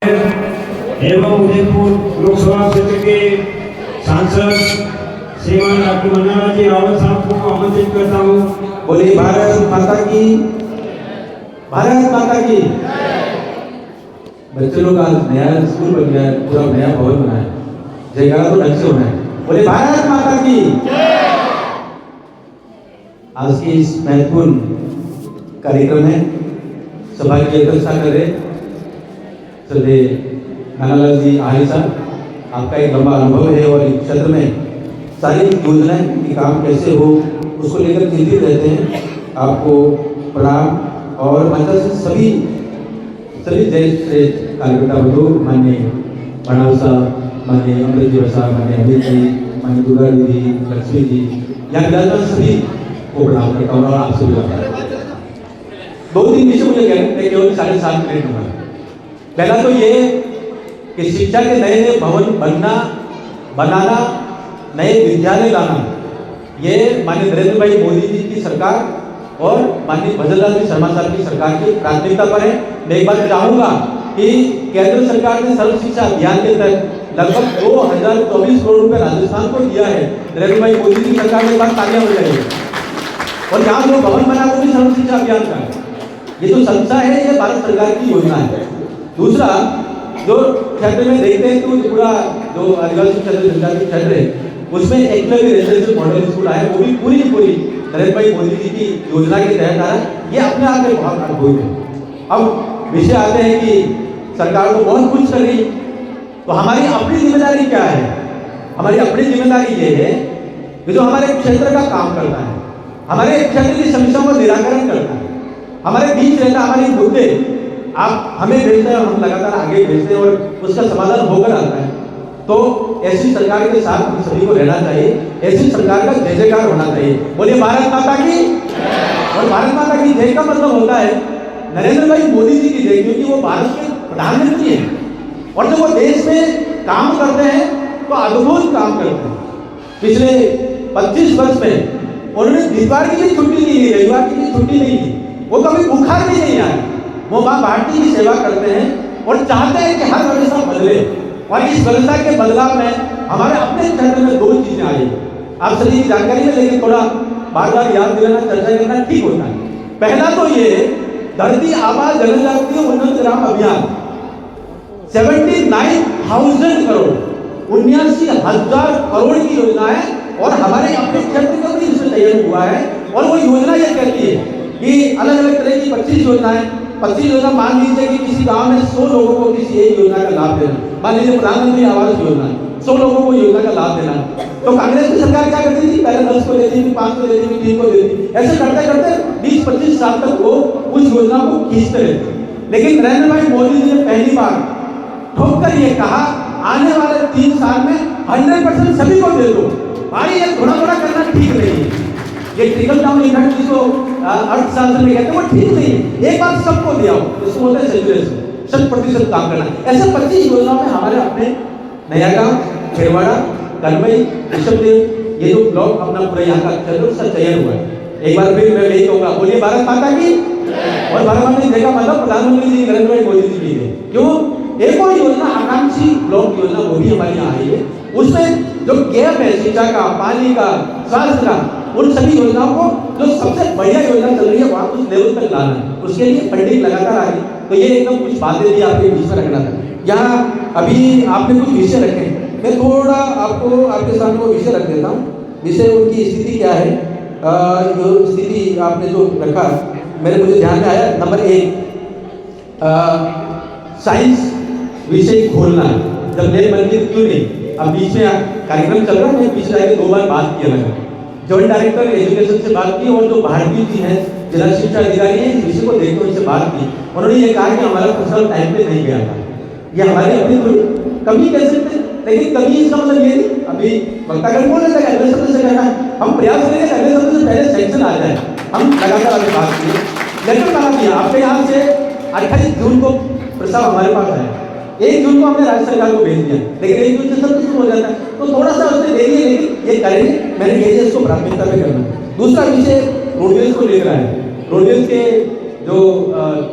एवं उदयपुर लोकसभा क्षेत्र के सांसद श्रीमान डॉक्टर मन्नालाल जी रावत साहब को आमंत्रित करता हूँ। बोलिए भारत माता की, भारत माता की। बच्चे लोग आज नया स्कूल बन गया है, पूरा नया भवन बना है, जयकारा तो ढंग से होना है। बोले भारत माता की। आज की इस महत्वपूर्ण कार्यक्रम में सभा की अध्यक्षता कर रहे श्री मन्नालाल जी आहिर साहब, आपका एक लंबा अनुभव है और इस क्षेत्र में सारी योजनाएं की काम कैसे हो उसको लेकर चिंतित रहते हैं। आपको प्रणाम और मंच से सभी जय श्रेष्ठ कार्यकर्ता बंधु, माननीय प्रणव साहब, माननीय अमृत जी साहब, माननीय अमित जी, माननीय दुर्गा दीदी, लक्ष्मी जी, यहाँ विराजमान सभी को प्रणाम करता हूँ और आपसे भी बताता हूँ। 2-3 विषय मुझे कहना है, केवल 7.5 मिनट दूंगा। पहला तो ये कि शिक्षा के नए नए भवन बनाना, नए विद्यालय लाना, ये माननीय नरेंद्र भाई मोदी जी की सरकार और माननीय भजनलाल शर्मा साहब की सरकार की प्राथमिकता पर है। मैं एक बात चाहूँगा कि केंद्र सरकार ने सर्व शिक्षा अभियान के तहत लगभग 2024 करोड़ रुपए राजस्थान को दिया है। नरेंद्र भाई मोदी जी की सरकार ने बात तालियां हो जाएगी। और यहाँ जो भवन बना वो भी सर्व शिक्षा अभियान का है। ये जो संस्था है ये भारत सरकार की योजना है। दूसरा, जो क्षेत्र में देखते हैं तो पूरा जो आदिवासी क्षेत्र जनजाति क्षेत्र है उसमें एकलव्य रेजिडेंशियल मॉडल स्कूल आया, वो भी पूरी की पूरी नरेंद्र भाई मोदी जी की योजना के तहत आ रहा है। ये अपने आप में बहुत अद्भुत है। अब विषय आते हैं कि सरकार को बहुत कुछ कर रही, तो हमारी अपनी जिम्मेदारी क्या है? हमारी अपनी जिम्मेदारी ये है कि जो हमारे क्षेत्र का काम करता है, हमारे क्षेत्र की समस्याओं का निराकरण करता है, हमारे बीच रहता हमारे मुद्दे आप हमें भेजते हैं और हम लगातार आगे भेजते हैं और उसका समाधान होकर आता है। तो ऐसी सरकार के साथ हम सभी को रहना चाहिए, ऐसी सरकार का जय जयकार होना चाहिए। बोलिए भारत माता की। और भारत माता की जय का मतलब होता है नरेंद्र भाई मोदी जी की जय, क्योंकि वो भारत के प्रधानमंत्री हैं और जब वो देश में काम करते हैं तो अद्भुत काम करते हैं। पिछले 25 वर्ष में उन्होंने इतवार की भी छुट्टी नहीं ली, रविवार की भी छुट्टी नहीं ली, वो कभी बुखार भी नहीं आया। वो माँ भारती की सेवा करते हैं और चाहते हैं कि हर व्यवस्था बदले, और इस व्यवस्था के बदलाव में हमारे अपने क्षेत्र में 2 चीजें आई। आप सभी की जानकारी में, लेकिन थोड़ा बार बार याद दिलाना, चर्चा करना ठीक होता है। पहला तो ये धरती आबा जनजातीय उन्नत ग्राम अभियान 79,000 करोड़, 79,000 करोड़ की योजना है और हमारे अपने क्षेत्र का भी इसमें चयन हुआ है। और वो योजना ये कहती है कि अलग अलग तरह की 25 योजनाएं, 25 योजना मान लीजिए कि किसी गांव में 100 लोगों को किसी एक योजना का लाभ देना, मान लीजिए प्रधानमंत्री आवास योजना 100 लोगों को योजना का लाभ देना। तो कांग्रेस की सरकार क्या करती थी? पहले 10 को देती थी, 5 को देती थी, 3 को देती थी, ऐसे करते करते 20-25 साल तक वो उस योजना को खींचते रहते। लेकिन नरेंद्र भाई मोदी जी ने पहली बार ठोक कर ये कहा, आने वाले 3 साल में 100% सभी को दे दो। भाई ये थोड़ा थोड़ा करना ठीक नहीं है, ये ट्रिकल डाउन इफेक्ट जिसको अर्थशास्त्र में कहते हैं वो ठीक नहीं है। एक बार सबको दिया हो, इसको बोलते हैं सेचुरेशन, 100% काम करना। ऐसे 25 योजनाओं में हमारे अपने नया गांव, खेरवाड़ा, कलमई, ऋषभदेव, ये जो ब्लॉक अपना पूरा यहाँ का क्षेत्र उसका चयन हुआ है। एक बार फिर मैं यही कहूँगा, बोलिए भारत माता की। और भारत माता की देखा मतलब प्रधानमंत्री जी नरेंद्र भाई मोदी जी की है। क्यों? एक और योजना आकांक्षी ब्लॉक योजना वो भी हमारे यहाँ आई है। उसमें जो गैप है शिक्षा का, पानी का, स्वास्थ्य का, उन सभी योजनाओं को जो सबसे बढ़िया योजना चल रही है वहाँ उस लेवल तक लाना है। उसके लिए फंडिंग लगातार आ रही। तो ये एकदम कुछ बातें भी आपके बीच में रखना था। यहाँ अभी आपने कुछ विषय रखे, मैं थोड़ा आपको आपके सामने वो विषय रख देता हूँ। विषय उनकी स्थिति क्या है, जो स्थिति आपने जो रखा मुझे ध्यान में आया। नंबर 1, साइंस विषय खोलना। जब नए मंदिर क्यों नहीं, अब बीच में कार्यक्रम चल रहा है, मैं बीच में 2 बार बात किया मैंने, जॉइंट डायरेक्टर एजुकेशन से बात की और जो भारती जी हैं जिला शिक्षा अधिकारी हैं, इस विषय को देखकर उनसे बात की। उन्होंने ये कहा कि हमारा फसल टाइम पे नहीं गया था। ये हमारी अपनी थोड़ी कमी कह सकते हैं, लेकिन कमी इसका मतलब ये नहीं। अभी वक्तागण बोल रहे थे अगले सत्र से करना है, हम प्रयास करेंगे अगले सत्र से पहले सेंक्शन आ जाए। हम लगातार आगे बात किए, लेटर बना दिया आपके यहाँ से 28 जून को प्रस्ताव हमारे पास आया, 1 जून को हमने राज्य सरकार को भेज दिया, लेकिन 1 जून से सब शुरू हो जाता है, तो थोड़ा सा उसने देरी है, लेकिन ये करेंगे। मैंने ये इसको प्राथमिकता पे करना। दूसरा विषय रोडवेज को लेकर आए। रोडवेज के जो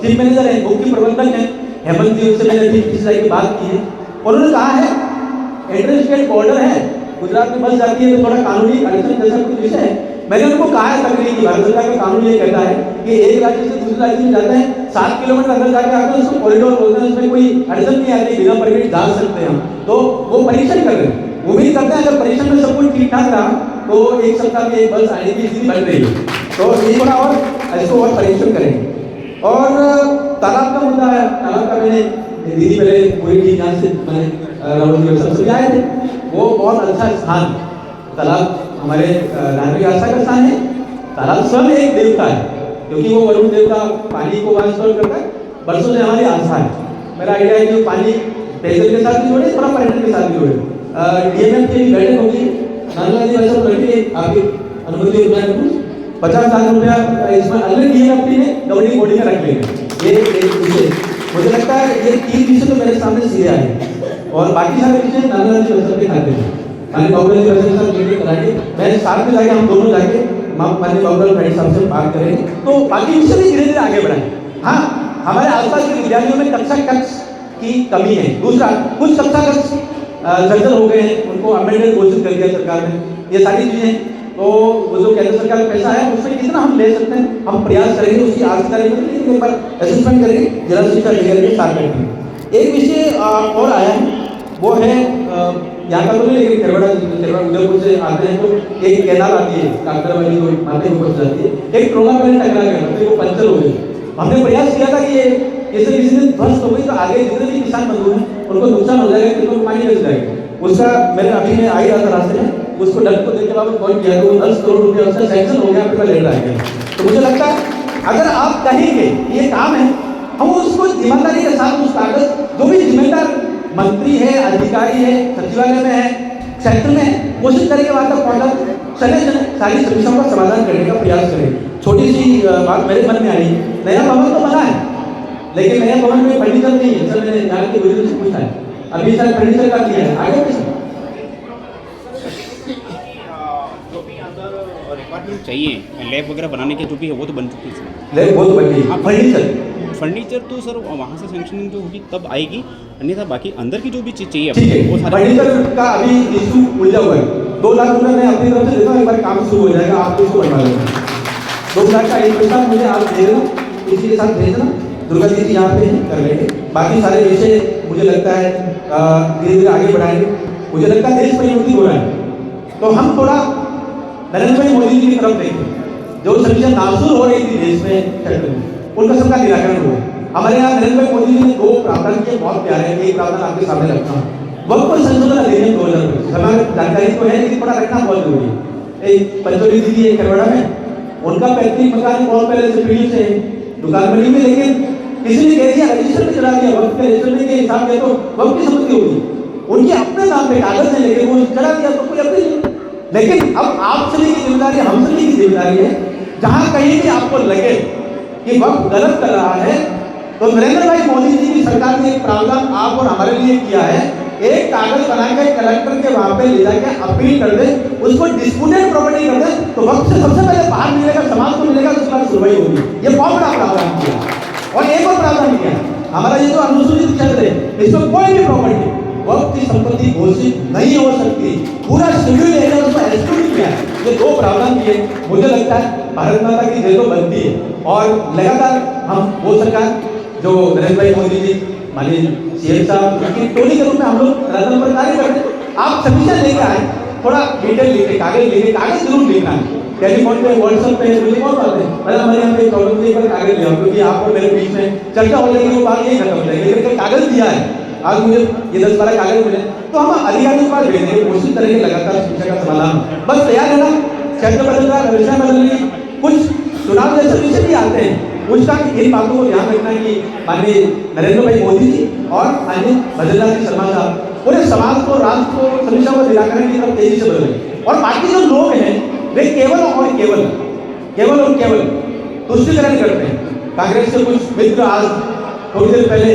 चीफ मैनेजर है, मुख्य प्रबंधक है, हेमंत जी से मैंने अभी पिछले की बात की है, उन्होंने कहा है इंटर स्टेट बॉर्डर है, गुजरात में बस जाती है तो थोड़ा कानूनी कंडीशन जैसा कुछ विषय है। मैंने उनको कहा है तकरीर की भारत सरकार का कानून ये कहता है कि एक राज्य से दूसरे राज्य में जाते हैं 7 किलोमीटर अंदर जाके आते हैं, उसको कॉरिडोर बोलते हैं, उसमें कोई अड़चन नहीं आती, बिना परमिट जा सकते हैं हम। तो वो परीक्षण कर रहे हैं, उम्मीद करते हैं अगर परीक्षण में सब कुछ ठीक ठाक रहा तो एक सप्ताह में एक बस आने की स्थिति बन रही है, तो ये थोड़ा और इसको और परीक्षण करेंगे। और तालाब का मुद्दा है, तालाब का मैंने दीदी पहले पूरी टीम यहाँ से मैंने राहुल जी सब समझाए थे, वो बहुत अच्छा स्थान, तालाब हमारे धार्मिक आस्था का स्थान है। तालाब स्वयं एक देवता है, क्योंकि वो वरुण देवता पानी को वहाँ स्टोर करता है, बरसों से हमारी आस्था है। मेरा आइडिया है कि पानी पेयजल के साथ भी जोड़े, थोड़ा पर्यटन के साथ भी जोड़े। डीएमएफ की बैठक होगी, नानूलाल जी वैसे बैठे, आपकी अनुमति हो जाए 50 लाख रुपया इसमें अलग डीएमएफ ने गवर्निंग बॉडी में रख लेंगे। ये एक विषय मुझे लगता है, ये 3 विषय तो मेरे सामने सीधे आए और बाकी सारे विषय नानूलाल जी वैसे के खाते हैं। माननीय बाबूलाल जी वैसे के साथ मीटिंग कराएंगे, मैं साथ में जाके हम दोनों जाके माननीय बाबूलाल भाई साहब से बात करेंगे, तो बाकी विषय भी धीरे धीरे आगे बढ़ाएं। हाँ, हमारे आसपास के विद्यालयों में कक्षा कक्ष की कमी है। दूसरा, कुछ कक्षा कक्ष जर्जर हो गए हैं, उनको अमेंडमेंट घोषित कर दिया सरकार ने। ये सारी चीजें तो वो जो केंद्र सरकार का पैसा है उसमें कितना हम ले सकते हैं, हम प्रयास करेंगे, उसकी आज करेंगे, एक बार असेसमेंट करेंगे, जिला शिक्षा अधिकारी के साथ बैठेंगे। एक विषय और आया है, वो है यहाँ का तो नहीं, लेकिन खेरवाड़ा उदयपुर से आते हैं तो एक कैनाल आती है, काकड़ा वाली जो माथे ऊपर जाती है, एक ट्रोला पहले टकरा गया, तो वो पंचर हो गई। हमने प्रयास किया था कि ये किसी दिन ध्वस्त हो गई तो आगे जितने भी किसान मजदूर हैं उनको नुकसान हो जाएगा, किनको पानी मिल जाएगा। उसका मैंने अभी में आई रहा था रास्ते में, उसको डर को देख के बाद कॉल किया तो 10 करोड़ रुपया उसका सैंक्शन हो गया, आपका लेट आ गया। तो मुझे लगता है अगर आप कहेंगे ये काम है, हम उसको ईमानदारी के साथ उस कागज, जो भी जिम्मेदार मंत्री है, अधिकारी है, सचिवालय में है, क्षेत्र में कोशिश करेंगे वहाँ तक पहुँचा चले सारी समस्याओं का समाधान करने का प्रयास करें। छोटी सी बात मेरे मन में आई, नया भवन तो बना है लेकिन नया भवन में फर्नीचर नहीं है। सर मैंने जान के बुजुर्ग से पूछा है, अभी सर फर्नीचर का किया है आगे कैसे चाहिए लैब वगैरह बनाने के जो भी है वो तो बन चुकी है। लैब बहुत बन गई, फर्नीचर तो सर वहाँ से सैंक्शनिंग जो होगी तब आएगी, अन्यथा बाकी अंदर की जो भी चीज़ चाहिए ठीक है। वो सारे फर्नीचर का अभी इशू उलझा हुआ है, 2 लाख रुपए मैं अपनी तरफ से देता हूँ, एक बार काम शुरू हो जाएगा, आप इसको बनवा लेना। 2 लाख का एक पैसा मुझे आप दे देना, इसी के साथ भेजना, दुर्गा दीदी यहाँ पे कर लेंगे। बाकी सारे विषय मुझे लगता है धीरे धीरे आगे बढ़ाएंगे। मुझे लगता है देश परिवर्तित हो रहा है, तो हम थोड़ा नरेंद्र भाई मोदी जी की तरफ देखें। जो समस्या नासूर हो रही थी देश में क्षेत्र में, उनका सबका निराकरण हुआ। हमारे यहाँ नरेंद्र भाई मोदी जी ने 2 प्रावधान किए, बहुत प्यारे हैं। एक प्रावधान आपके सामने रखता हूँ, वक्त पर संशोधन अधिनियम 2025। हमारे जानकारी तो है लेकिन थोड़ा रखना बहुत जरूरी है। एक पंचोली दीदी है खेरवाड़ा में, उनका 35 मकान बहुत पहले से पीढ़ी से दुकान बनी हुई, लेकिन किसी ने कह दिया रजिस्टर में चला दिया, वक्त के रजिस्टर के हिसाब से तो वक्त की संपत्ति होगी, उनके अपने नाम पे कागज है लेकिन वो चला दिया तो कोई अपनी नहीं। लेकिन अब आप सभी की जिम्मेदारी, हम सभी की जिम्मेदारी है, जहां कहीं भी आपको लगे कि वक्त गलत कर रहा है तो नरेंद्र भाई मोदी जी की सरकार ने एक प्रावधान आप और हमारे लिए किया है। एक कागज बना के कलेक्टर के वहां पे ले जाके अपील कर दे, उसको डिस्प्यूटेड प्रॉपर्टी कर दे, तो वक्त से सबसे पहले बाहर मिलेगा, समाज को मिलेगा, उसके बाद सुनवाई होगी। ये बहुत बड़ा प्रावधान किया। और एक और प्रावधान किया, हमारा ये जो अनुसूचित क्षेत्र है इसमें कोई भी प्रॉपर्टी वक्त की संपत्ति घोषित नहीं हो सकती, पूरा शेड्यूल है उसको एक्सक्लूड किया है। ये 2 प्रावधान किए, मुझे लगता है भारत माता की जय तो बनती है। और लगातार हम वो सरकार जो नरेंद्र भाई मोदी जी माननीय सीएम साहब उनकी टोली के रूप में हम लोग रतन पर कार्य करते हैं। आप समीक्षा लेके आए, थोड़ा डिटेल लिखे, कागज जरूर लिखना है। टेलीफोन पे, व्हाट्सएप पे मुझे कॉल करते हैं, मतलब हमारे यहाँ पे प्रॉब्लम नहीं, पर कागज लिया, क्योंकि आप और मेरे बीच में चर्चा हो जाएगी, वो बात यही खत्म हो जाएगी। लेकिन कागज दिया है, आज मुझे ये 10-12 कागज मिले तो हम अधिकारियों के पास भेजेंगे, कोशिश करेंगे लगातार शिक्षा का समाधान। बस तैयार है ना, क्षेत्र बदल रहा है, व्यवस्था बदल रही, कुछ चुनाव जैसे विषय भी आते हैं, उस टाइम इन बातों को ध्यान रखना है कि माननीय नरेंद्र भाई मोदी जी और माननीय भद्रनाथ जी शर्मा साहब पूरे समाज को, राष्ट्र को, समस्याओं को निराकरण की तरफ तेजी से बदलें। और बाकी जो लोग हैं वे केवल और केवल तुष्टिकरण करते हैं। कांग्रेस के कुछ मित्र आज थोड़ी देर पहले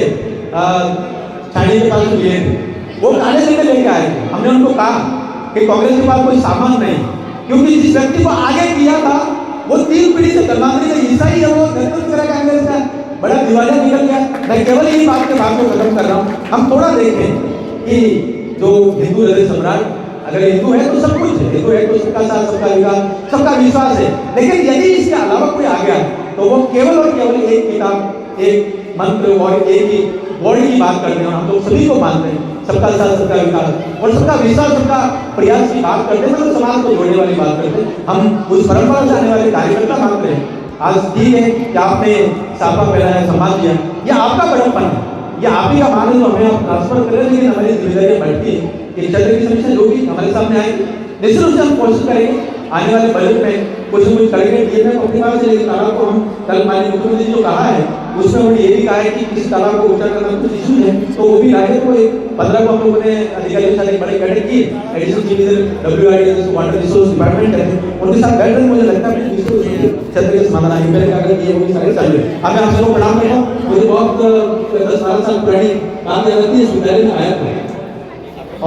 छाड़ी के पास मिले थे, वो काले झंडे लेके आए थे। हमने उनको कहा कि कांग्रेस के पास कोई सामान नहीं, क्योंकि जिस व्यक्ति को आगे किया था वो 3 पीढ़ी से धर्मांतरित ईसाई है, वो नेतृत्व करेगा कांग्रेस का। बड़ा दिवालिया निकल गया। मैं केवल यही बात को खत्म कर रहा हूँ, हम थोड़ा देखें कि जो हिंदू हृदय सम्राट, अगर हिंदू है तो सब कुछ है, हिंदू है तो सबका साथ, सबका विकास, सबका विश्वास है। लेकिन यदि इसके अलावा कोई आ गया तो वो केवल और केवल एक किताब, एक मंत्र और एक ही वर्ड की बात करते हैं। हम लोग सभी को मानते हैं, सबका साथ, सबका विकास और सबका विश्वास, सबका प्रयास की बात करते हैं, मतलब समाज को जोड़ने वाली बात करते हैं। हम उस परंपरा से आने वाले कार्यकर्ता मानते हैं। आज ठीक है कि आपने साफा पहनाया, सम्मान दिया, यह आपका बड़प्पन है, यह आप ही का मान है, तो हमें आप ट्रांसफर करें। लेकिन हमारी जिम्मेदारी बढ़ती है कि क्षेत्र की समस्या जो भी हमारे सामने आएगी, निश्चित रूप से हम कोशिश करेंगे आने वाले बजट में कुछ न कुछ करेंगे। डीएम अपनी बात से, लेकिन तालाब को हम कल माननीय मुख्यमंत्री जी जो कहा है उसमें उन्होंने ये भी कहा है कि किसी तालाब को ऊंचा करना कुछ इशू है, तो वो भी लाए। तो 15 को हम लोगों ने अधिकारियों के साथ एक बड़ी बैठक की, additional chief engineer WRD water resource department है, उनके साथ बैठ कर मुझे लगता है क्षेत्र के समाधान आएंगे। मेरे अगर ये वो सारे चल रहे, अब मैं आप सबको प्रणाम करता हूँ। मुझे बहुत 10-12 साल पुरानी बात याद आती है, इस विद्यालय में आया था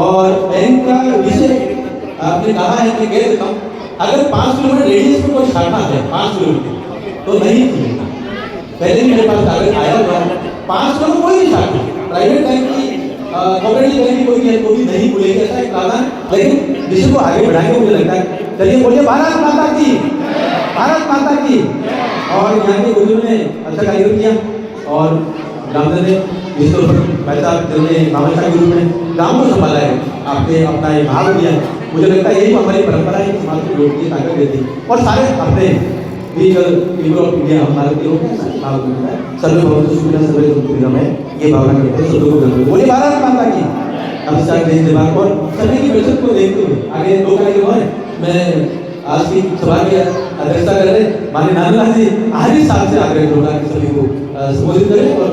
और बैंक का विषय आपने कहा है कि कह देता हूँ, अगर 5 किलोमीटर रेडियस में कोई शाखा है 5 किलोमीटर तो नहीं खुलेगा। पहले मेरे पास कागज आया हुआ, 5 किलोमीटर कोई भी शाखा प्राइवेट बैंक की, कोऑपरेटिव बैंक की कोई है तो भी नहीं खुलेगी, ऐसा एक प्रावधान। लेकिन विषय को आगे बढ़ाएंगे मुझे लगता है। चलिए बोलिए भारत माता की, भारत माता की। और यहाँ के गुरुजनों ने अच्छा कार्यक्रम किया और ग्रामजन ने विश्व पैसा जिन्होंने मामला के रूप में गाँव को संभाला है, आपने अपना ये भाग दिया। मुझे लगता है यही हमारी परंपरा है कि समाज को जोड़ने की ताकत देती है। और सारे अपने पीपल ऑफ इंडिया, हम भारत के लोग हैं, सर्वे भवन्तु सुखिनः सर्वे सन्तु निरामयाः, ये भावना करते हैं सब लोगों को। बोलिए भारत माता की। हम साथ जय जवान और सभी की बचत को देखते हुए आगे 2 कार्यक्रम है। मैं आज की सभा की अध्यक्षता कर रहे माननीय नानूलाल जी आखिरी साल से आग्रह करूँगा कि सभी को संबोधित करें और